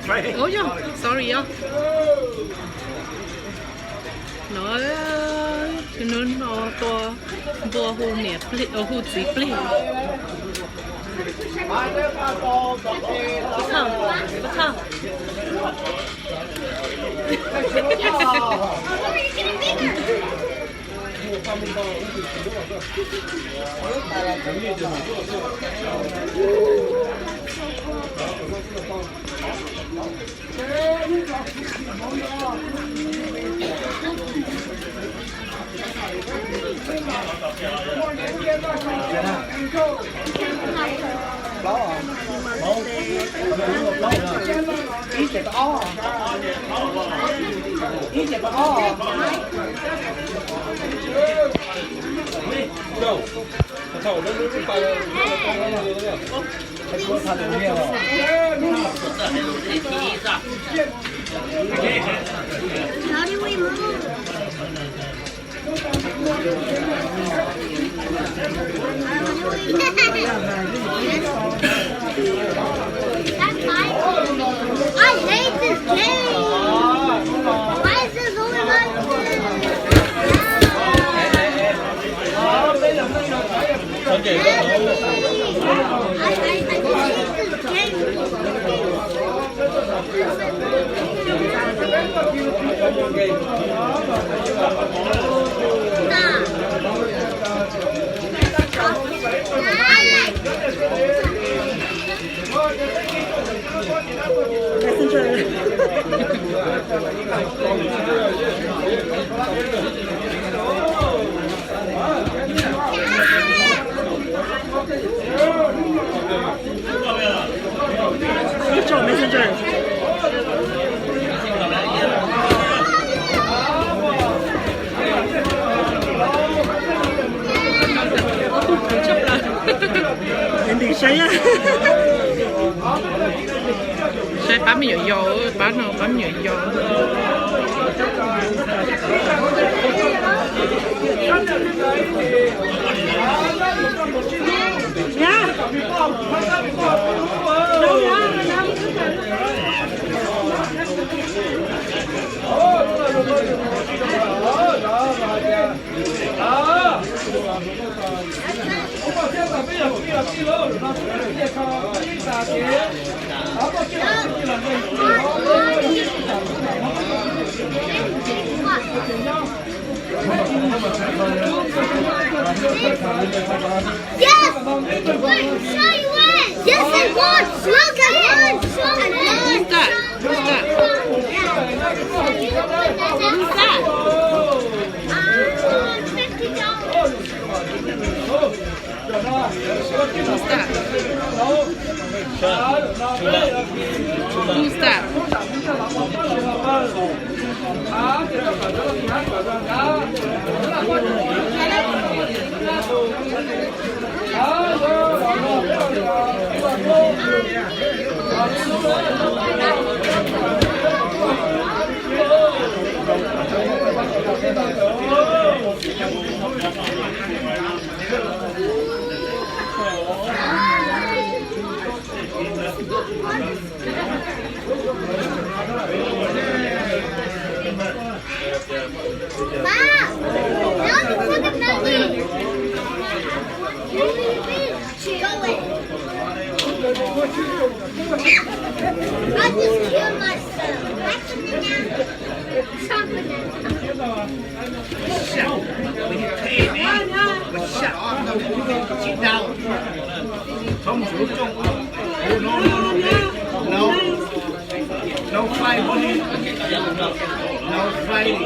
Ủa chứ, sorry á. Nói nó to hôn nè, hôn gì pli. Không. How do we move? I hate this game. Why is this only like this? I hate this Sẽ bấm vô, bấm vô. Yes! Wait, show you win! Yes, I won! Look, I won! Who's that? Who's that? Who's that? Who's that? I just killed myself. No fighting. No fighting.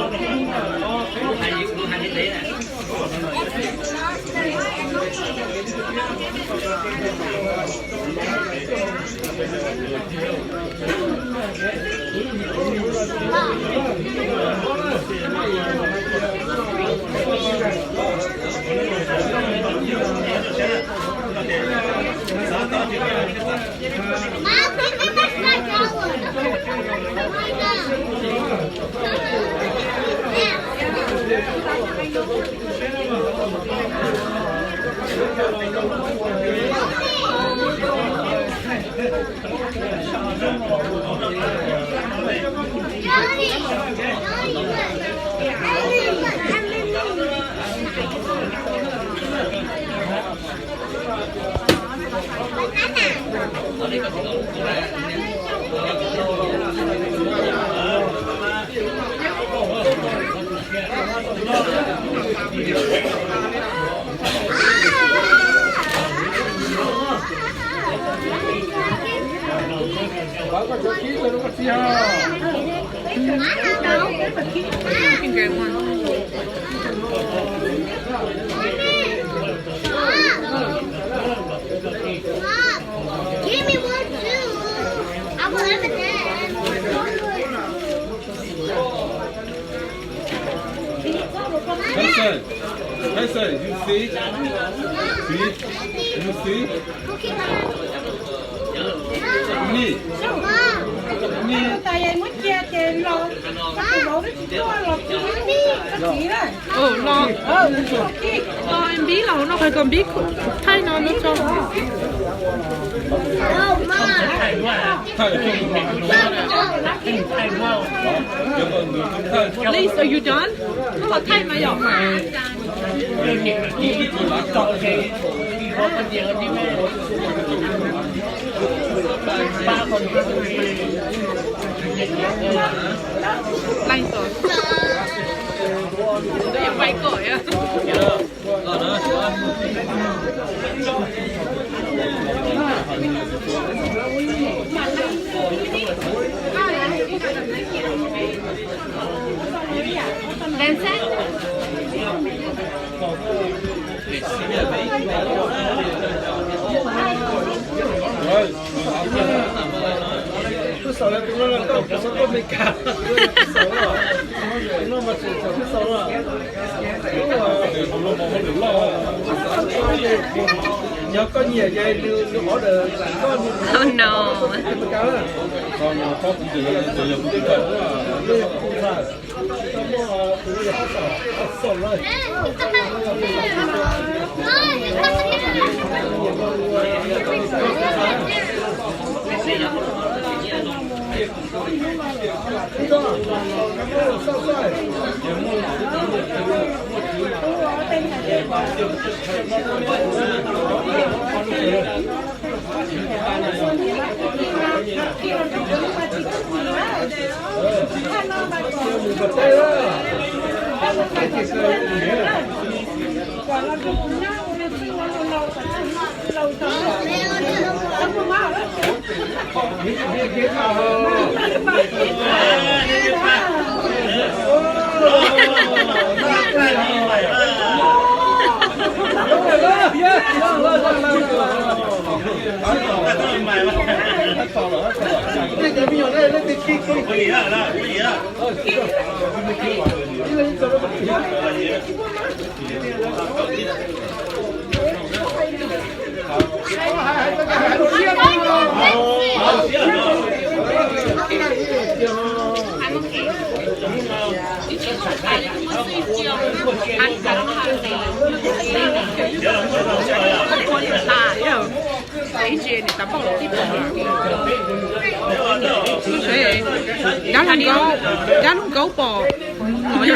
Looking great one. Give me one too. I will have it Hassan, Hassan, you see? You see? Me. Me. Tại vì mất che tiền rồi, cái bộ nó chỉ có lột cái chỉ đó. Lo em biết là nó phải còn biết thay nó nữa cho. Oh, Mom. 太重了，太高。原本你太 Lisa, are you done? เขาบอกthayมาหยอกมา ไล่ต่อเดี๋ยวยังไปก่อนอ่ะ 出手了，不了，到手都没干，出手了，那么手出手了，你要跟爷爷留好的，Oh no 不干了，他不觉得这也不对的。那不干，周末不是好手了。 那个没有，那个可以了，可以了。lấy chuyện để tắm bọc tiếp tục所以打龍狗婆我又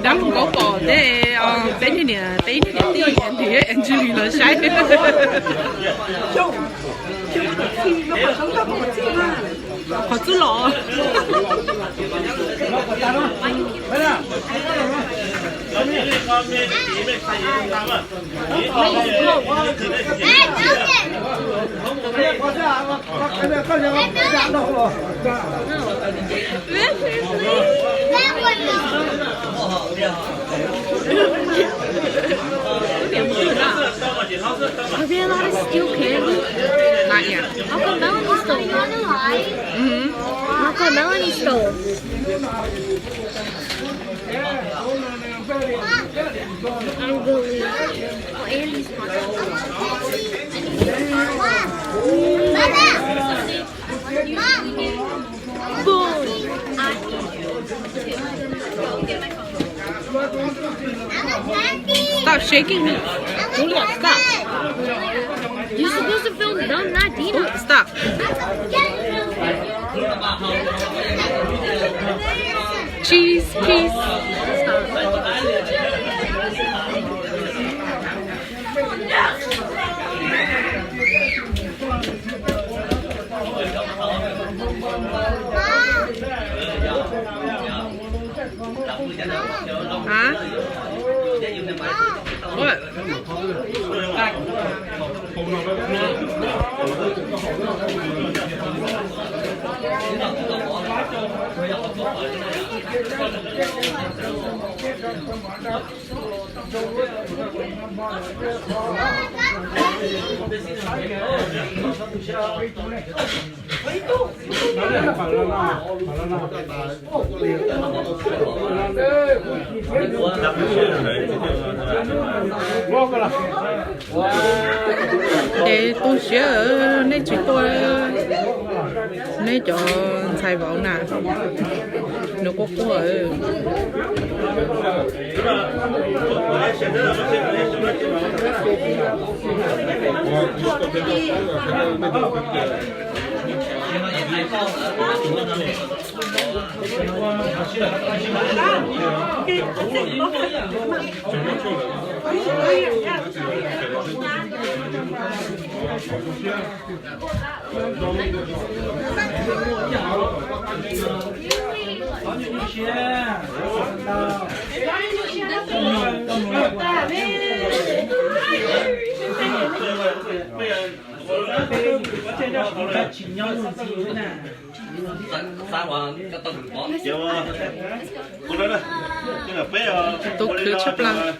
打龍狗婆即係俾你哋啲人哋 enjoy 了晒好滋咯Have you not steal candy? Not yet. How come Melanie stole? How come Melanie stole? I'm going. Oh, Andy's Stop shaking me. Julia, stop. You're supposed to film them, not Dina. Oh, stop. Cheese, peas. Hả? What? Để tôi sẽ nên chỉ tôi nên cho xài vào nè nó có rồi tôi cứ chấp lăng hả?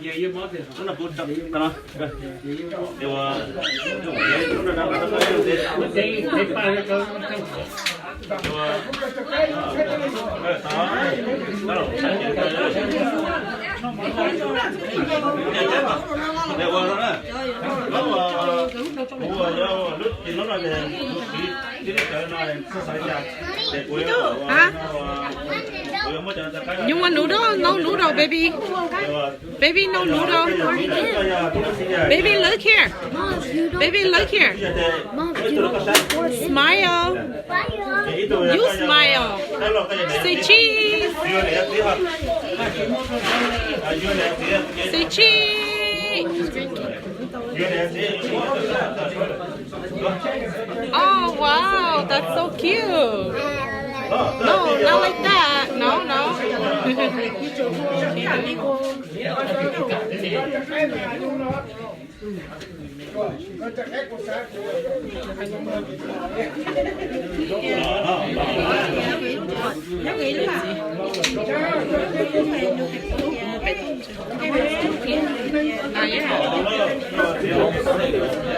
You want noodle? No noodle, baby. Baby, no noodle. Baby, look here. Baby, look here. Smile. You smile. Say cheese. Say cheese. Oh, wow. That's so cute. No, not like that. No, no.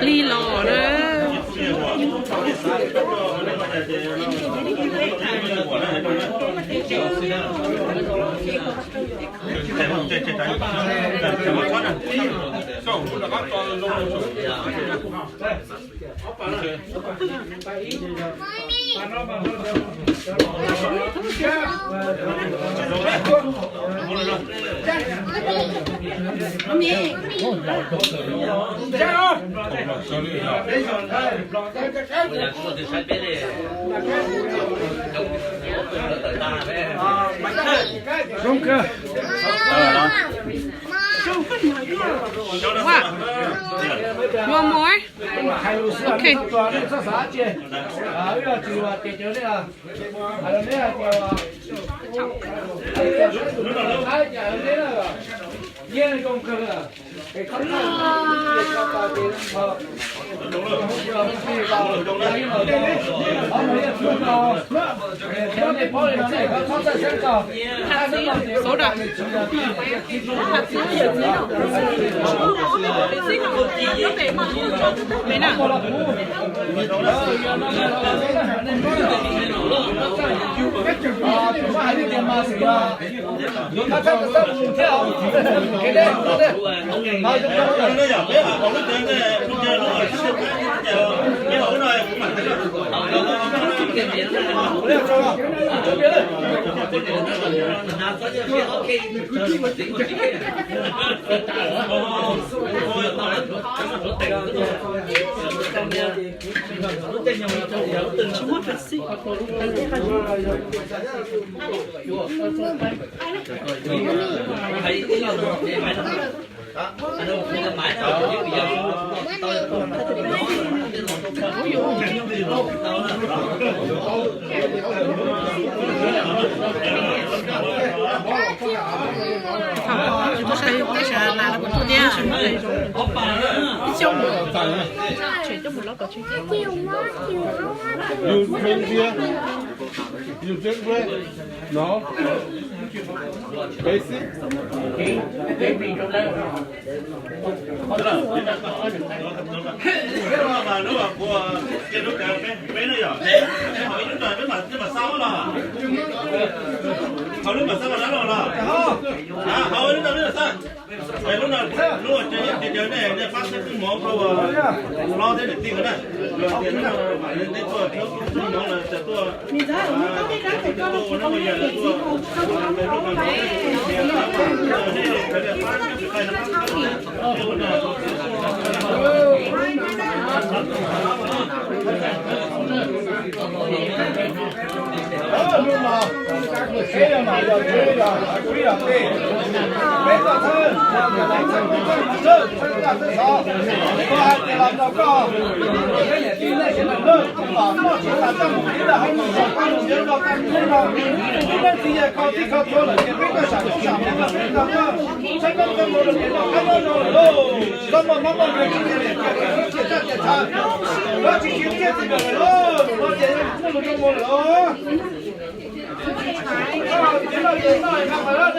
Ly lò đó. What? One more? Okay. Soda. Mấy nào? 好，这不是为啥拿了不吐点？笑我，全都不老搞去。 You drink beer? You drink beer? No? Basic? mà nếu mà của cái lúc cái này rồi hỏi lúc này mà sao là họ lúc mà sao mà nó là họ lúc nào biết là sao vậy lúc nào chơi này phát cái món thôi lo thế để tiền này lo tiền nào đến tôi thiếu cái món là tôi 你知道我们到底刚才做了几公里的几公，他说他们都nhưng mà thế là mà giờ thế là quý là thế mấy cái thứ là thành thứ là thứ sáu có hai cái làm đâu có cái này tiền này sẽ là đơn không phải nó chỉ là trong một cái là không có cái một cái đâu cái gì đâu cái gì có thì có thôi là cái sản xuất sản phẩm là cái đâu đó sai cái một cái đâu cái đâu đâu xong mà mong cái này cái chỉ cho tiền thôi nó chỉ kiếm tiền thì được rồi nó chỉ nó được trong một rồi cái này cái này làm mà đó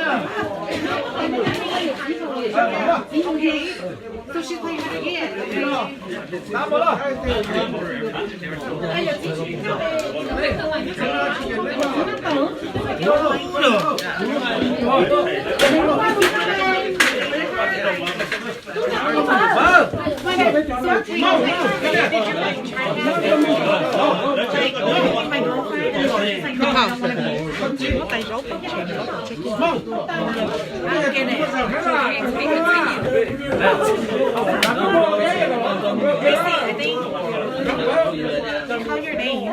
Call your name.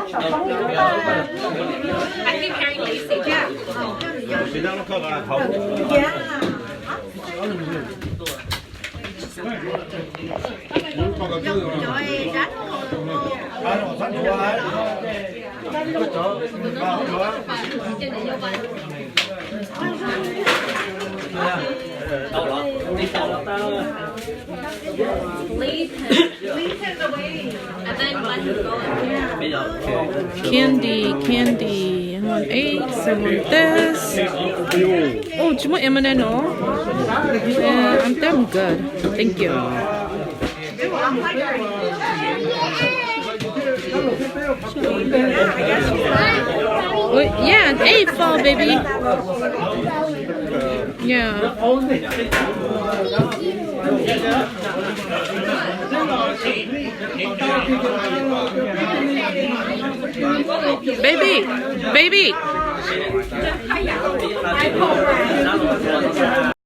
I keep hearing Lacey. Yeah. Leave him away. And then let him go. Candy. I want 8, I want this. Oh, do you want M&M? Yeah, I'm good. Thank you. Oh, yeah, 8 fall, baby. Yeah. Baby.